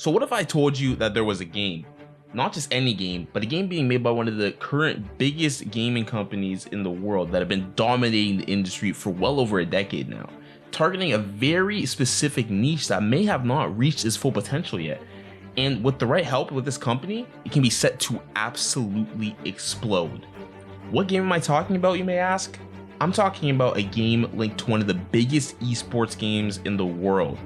So what if I told you that there was a game, not just any game, but a game being made by one of the current biggest gaming companies in the world that have been dominating the industry for well over a decade now, targeting a very specific niche that may have not reached its full potential yet. And with the right help with this company, it can be set to absolutely explode. What game am I talking about, you may ask? I'm talking about a game linked to one of the biggest esports games in the world.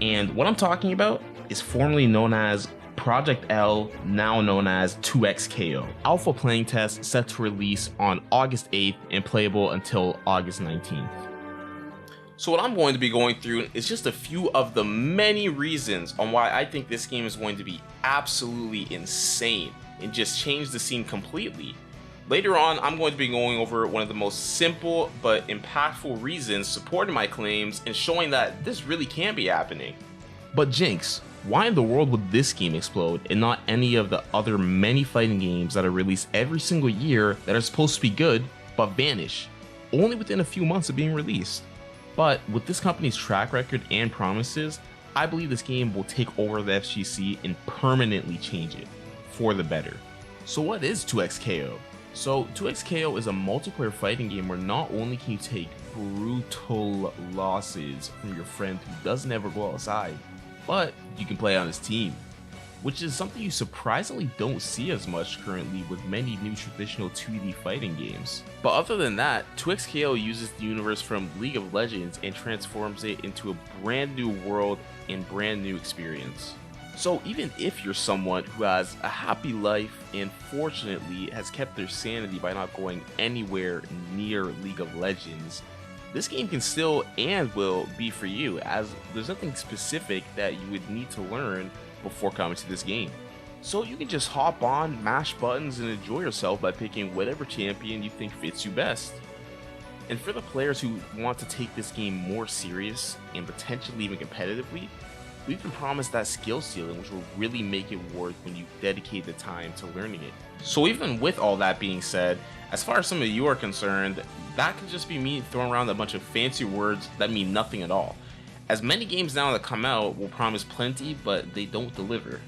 And what I'm talking about is formerly known as Project L, now known as 2XKO. Alpha playing test set to release on August 8th and playable until August 19th. So what I'm going to be going through is just a few of the many reasons on why I think this game is going to be absolutely insane and just change the scene completely. Later on, I'm going to be going over one of the most simple but impactful reasons supporting my claims and showing that this really can be happening. But Jinx, why in the world would this game explode and not any of the other many fighting games that are released every single year that are supposed to be good but vanish only within a few months of being released? But with this company's track record and promises, I believe this game will take over the FGC and permanently change it for the better. So what is 2XKO? So 2XKO is a multiplayer fighting game where not only can you take brutal losses from your friend who doesn't ever go outside, but you can play on his team, which is something you surprisingly don't see as much currently with many new traditional 2D fighting games. But other than that, 2XKO uses the universe from League of Legends and transforms it into a brand new world and brand new experience. So even if you're someone who has a happy life and fortunately has kept their sanity by not going anywhere near League of Legends, this game can still and will be for you, as there's nothing specific that you would need to learn before coming to this game. So you can just hop on, mash buttons, and enjoy yourself by picking whatever champion you think fits you best. And for the players who want to take this game more serious and potentially even competitively, we've been promised that skill ceiling, which will really make it worth when you dedicate the time to learning it. So even with all that being said, as far as some of you are concerned, that could just be me throwing around a bunch of fancy words that mean nothing at all, as many games now that come out will promise plenty but they don't deliver,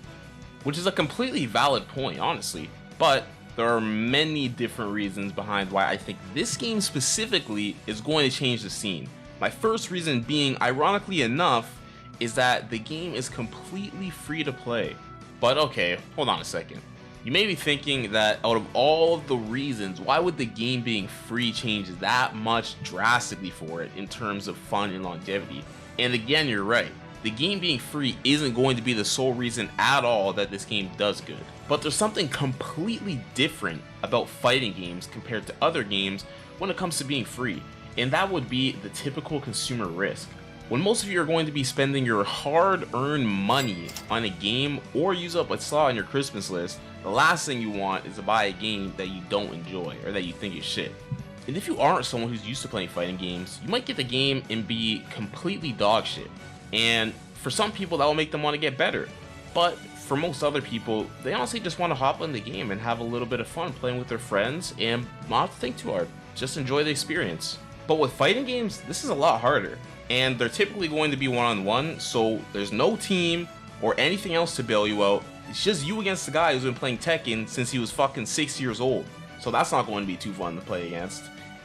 which is a completely valid point, honestly. But there are many different reasons behind why I think this game specifically is going to change the scene. My first reason being, ironically enough, is that the game is completely free to play. But okay, hold on a second. You may be thinking that out of all of the reasons, why would the game being free change that much drastically for it in terms of fun and longevity? And again, you're right. The game being free isn't going to be the sole reason at all that this game does good. But there's something completely different about fighting games compared to other games when it comes to being free, and that would be the typical consumer risk. When most of you are going to be spending your hard-earned money on a game or use up a slot on your Christmas list, the last thing you want is to buy a game that you don't enjoy or that you think is shit. And if you aren't someone who's used to playing fighting games, you might get the game and be completely dog shit. And for some people that will make them want to get better. But for most other people, they honestly just want to hop on the game and have a little bit of fun playing with their friends and not have to think too hard. Just enjoy the experience. But with fighting games, this is a lot harder. And they're typically going to be one-on-one, so there's no team or anything else to bail you out. It's just you against the guy who's been playing Tekken since he was fucking 6 years old. So that's not going to be too fun to play against.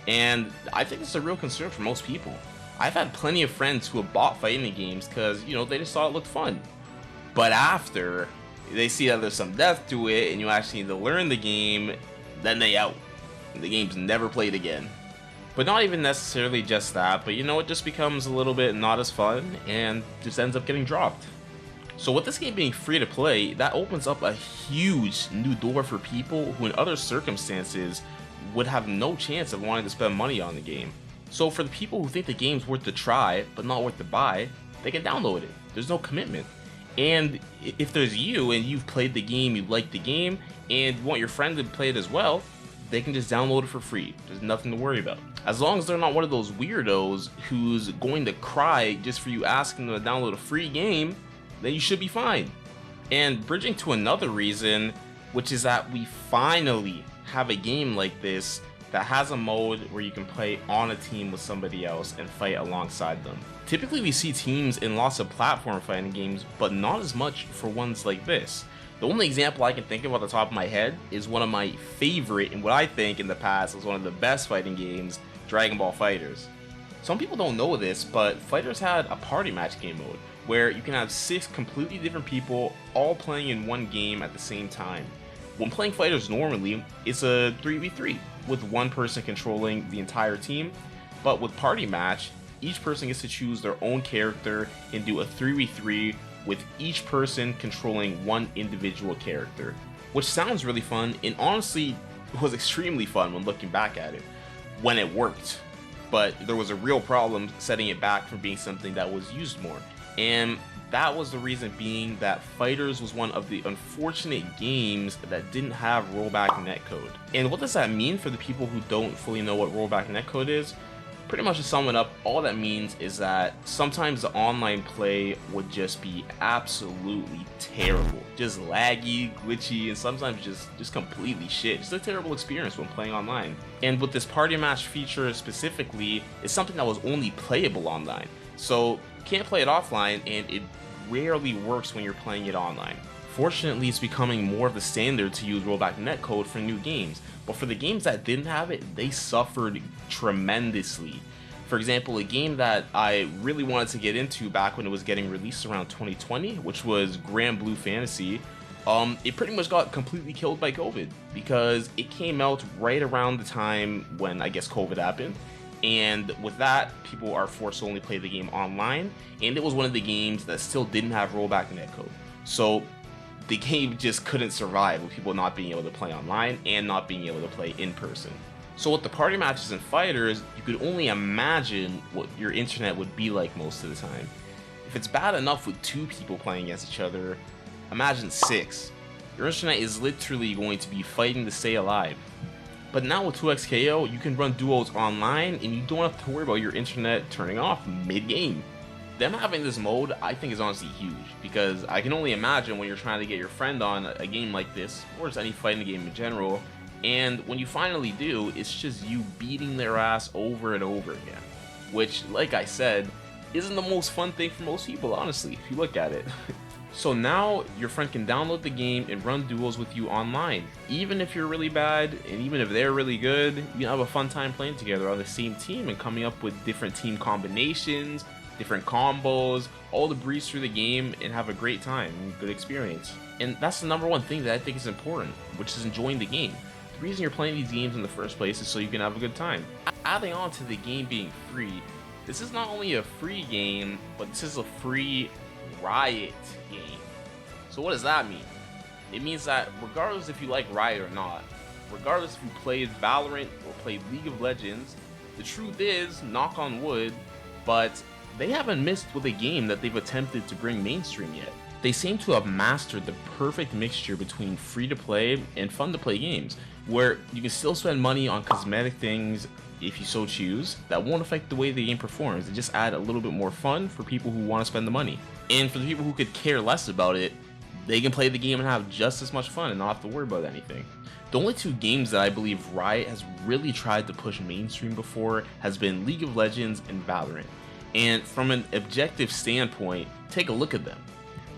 And I think it's a real concern for most people. I've had plenty of friends who have bought fighting games because, they just thought it looked fun. But after they see that there's some depth to it and you actually need to learn the game, then they out. And the game's never played again. But not even necessarily just that, but it just becomes a little bit not as fun and just ends up getting dropped. So with this game being free to play, that opens up a huge new door for people who in other circumstances would have no chance of wanting to spend money on the game. So for the people who think the game's worth the try, but not worth the buy, they can download it. There's no commitment. And if there's you and you've played the game, you like the game, and you want your friend to play it as well, they can just download it for free. There's nothing to worry about. As long as they're not one of those weirdos who's going to cry just for you asking them to download a free game, then you should be fine. And bridging to another reason, which is that we finally have a game like this that has a mode where you can play on a team with somebody else and fight alongside them. Typically we see teams in lots of platform fighting games, but not as much for ones like this. The only example I can think of off the top of my head is one of my favorite, and what I think in the past was one of the best fighting games, Dragon Ball FighterZ. Some people don't know this, but FighterZ had a party match game mode, where you can have 6 completely different people all playing in one game at the same time. When playing FighterZ normally, it's a 3v3, with one person controlling the entire team, but with party match, each person gets to choose their own character and do a 3v3 with each person controlling one individual character, which sounds really fun and honestly was extremely fun when looking back at it, when it worked. But there was a real problem setting it back from being something that was used more, and that was the reason being that FighterZ was one of the unfortunate games that didn't have rollback netcode. And what does that mean for the people who don't fully know what rollback netcode is? Pretty much to sum it up, all that means is that sometimes the online play would just be absolutely terrible. Just laggy, glitchy, and sometimes just completely shit. Just a terrible experience when playing online. And with this party match feature specifically, it's something that was only playable online. So can't play it offline, and it rarely works when you're playing it online. Fortunately, it's becoming more of the standard to use rollback netcode for new games, but for the games that didn't have it, they suffered tremendously. For example, a game that I really wanted to get into back when it was getting released around 2020, which was Grand Blue Fantasy, it pretty much got completely killed by COVID, because it came out right around the time when I guess COVID happened. And with that, people are forced to only play the game online, and it was one of the games that still didn't have rollback netcode. So the game just couldn't survive with people not being able to play online and not being able to play in person. So with the party matches and FighterZ, you could only imagine what your internet would be like most of the time. If it's bad enough with 2 people playing against each other, imagine 6. Your internet is literally going to be fighting to stay alive. But now with 2xKO, you can run duos online and you don't have to worry about your internet turning off mid-game. Them having this mode, I think, is honestly huge, because I can only imagine when you're trying to get your friend on a game like this, or just any fighting game in general, and when you finally do, it's just you beating their ass over and over again. Which, like I said, isn't the most fun thing for most people, honestly, if you look at it. So now your friend can download the game and run duels with you online. Even if you're really bad, and even if they're really good, you can have a fun time playing together on the same team and coming up with different team combinations, different combos, all to breeze through the game and have a great time and good experience. And that's the number one thing that I think is important, which is enjoying the game. The reason you're playing these games in the first place is so you can have a good time. Adding on to the game being free, this is not only a free game, but this is a free Riot game. So what does that mean? It means that regardless if you like Riot or not, regardless if you played Valorant or played League of Legends, the truth is, knock on wood, but they haven't missed with a game that they've attempted to bring mainstream yet. They seem to have mastered the perfect mixture between free-to-play and fun-to-play games, where you can still spend money on cosmetic things if you so choose, that won't affect the way the game performs. They just add a little bit more fun for people who want to spend the money. And for the people who could care less about it, they can play the game and have just as much fun and not have to worry about anything. The only 2 games that I believe Riot has really tried to push mainstream before has been League of Legends and Valorant. And from an objective standpoint, take a look at them.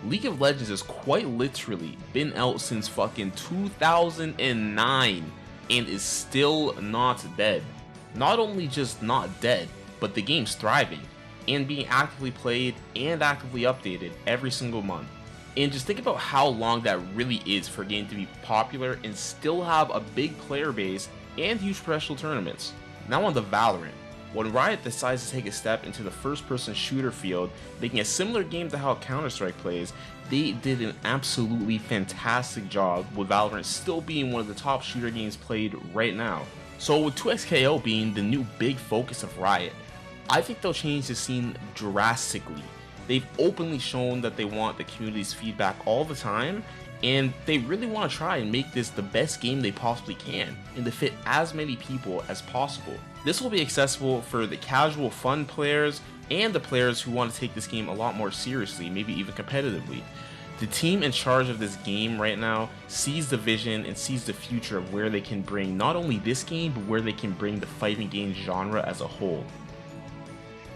League of Legends has quite literally been out since fucking 2009 and is still not dead. Not only just not dead, but the game's thriving and being actively played and actively updated every single month. And just think about how long that really is for a game to be popular and still have a big player base and huge professional tournaments. Now on to Valorant. When Riot decides to take a step into the first-person shooter field, making a similar game to how Counter-Strike plays, they did an absolutely fantastic job, with Valorant still being one of the top shooter games played right now. So with 2xKO being the new big focus of Riot, I think they'll change the scene drastically. They've openly shown that they want the community's feedback all the time, and they really want to try and make this the best game they possibly can, and to fit as many people as possible. This will be accessible for the casual fun players, and the players who want to take this game a lot more seriously, maybe even competitively. The team in charge of this game right now sees the vision and sees the future of where they can bring not only this game, but where they can bring the fighting game genre as a whole.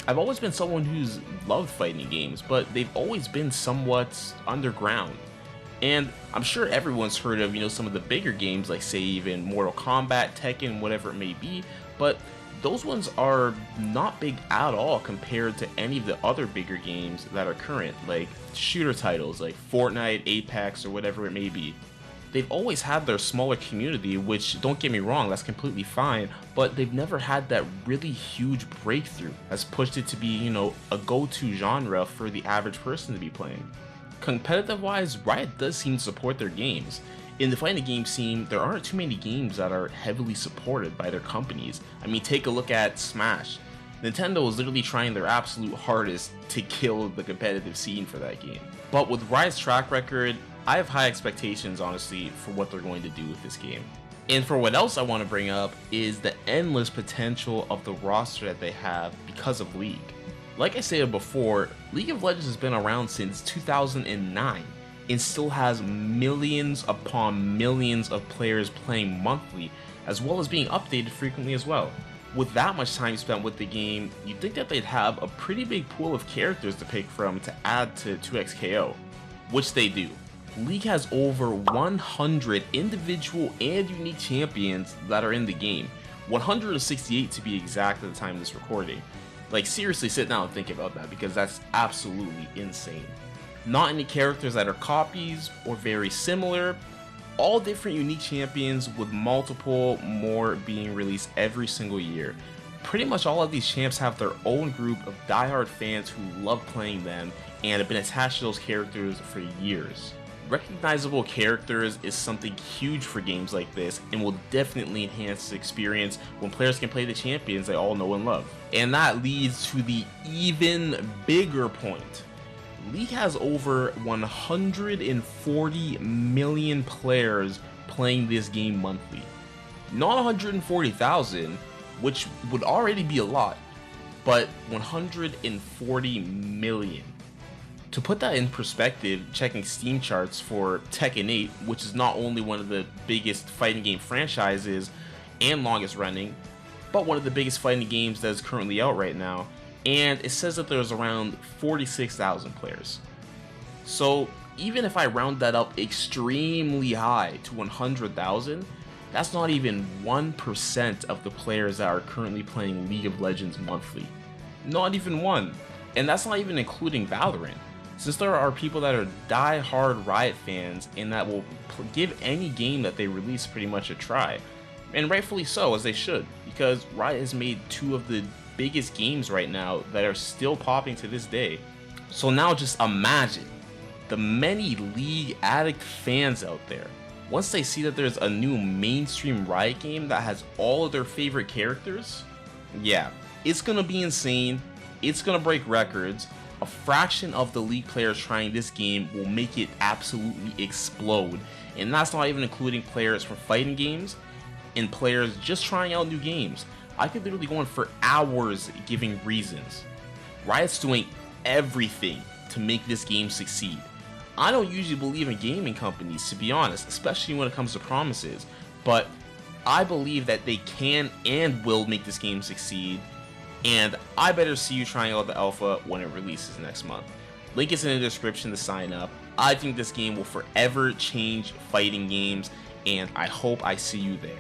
I've always been someone who's loved fighting games, but they've always been somewhat underground. And I'm sure everyone's heard of, some of the bigger games like say even Mortal Kombat, Tekken, whatever it may be, but those ones are not big at all compared to any of the other bigger games that are current, like shooter titles like Fortnite, Apex, or whatever it may be. They've always had their smaller community, which, don't get me wrong, that's completely fine, but they've never had that really huge breakthrough that's pushed it to be, a go-to genre for the average person to be playing. Competitive-wise, Riot does seem to support their games. In the fighting game scene, there aren't too many games that are heavily supported by their companies. I mean, take a look at Smash. Nintendo is literally trying their absolute hardest to kill the competitive scene for that game. But with Riot's track record, I have high expectations, honestly, for what they're going to do with this game. And for what else I want to bring up is the endless potential of the roster that they have because of League. Like I said before, League of Legends has been around since 2009 and still has millions upon millions of players playing monthly, as well as being updated frequently as well. With that much time spent with the game, you'd think that they'd have a pretty big pool of characters to pick from to add to 2XKO, which they do. League has over 100 individual and unique champions that are in the game, 168 to be exact at the time of this recording. Like, seriously, sit down and think about that, because that's absolutely insane. Not any characters that are copies or very similar, all different unique champions with multiple more being released every single year. Pretty much all of these champs have their own group of diehard fans who love playing them and have been attached to those characters for years. Recognizable characters is something huge for games like this and will definitely enhance the experience when players can play the champions they all know and love. And that leads to the even bigger point. League has over 140 million players playing this game monthly. Not 140,000, which would already be a lot, but 140 million. To put that in perspective, checking Steam charts for Tekken 8, which is not only one of the biggest fighting game franchises and longest running, but one of the biggest fighting games that is currently out right now, and it says that there's around 46,000 players. So even if I round that up extremely high to 100,000, that's not even 1% of the players that are currently playing League of Legends monthly. Not even one. And that's not even including Valorant. Since there are people that are die-hard Riot fans and that will give any game that they release pretty much a try. And rightfully so, as they should, because Riot has made two of the biggest games right now that are still popping to this day. So now just imagine the many League addict fans out there. Once they see that there's a new mainstream Riot game that has all of their favorite characters, yeah, it's gonna be insane, it's gonna break records. A fraction of the League players trying this game will make it absolutely explode, and that's not even including players from fighting games and players just trying out new games. I could literally go on for hours giving reasons. Riot's doing everything to make this game succeed. I don't usually believe in gaming companies, to be honest, especially when it comes to promises, but I believe that they can and will make this game succeed, and I better see you trying out the alpha when it releases next month. Link is in the description to sign up. I think this game will forever change fighting games, and I hope I see you there.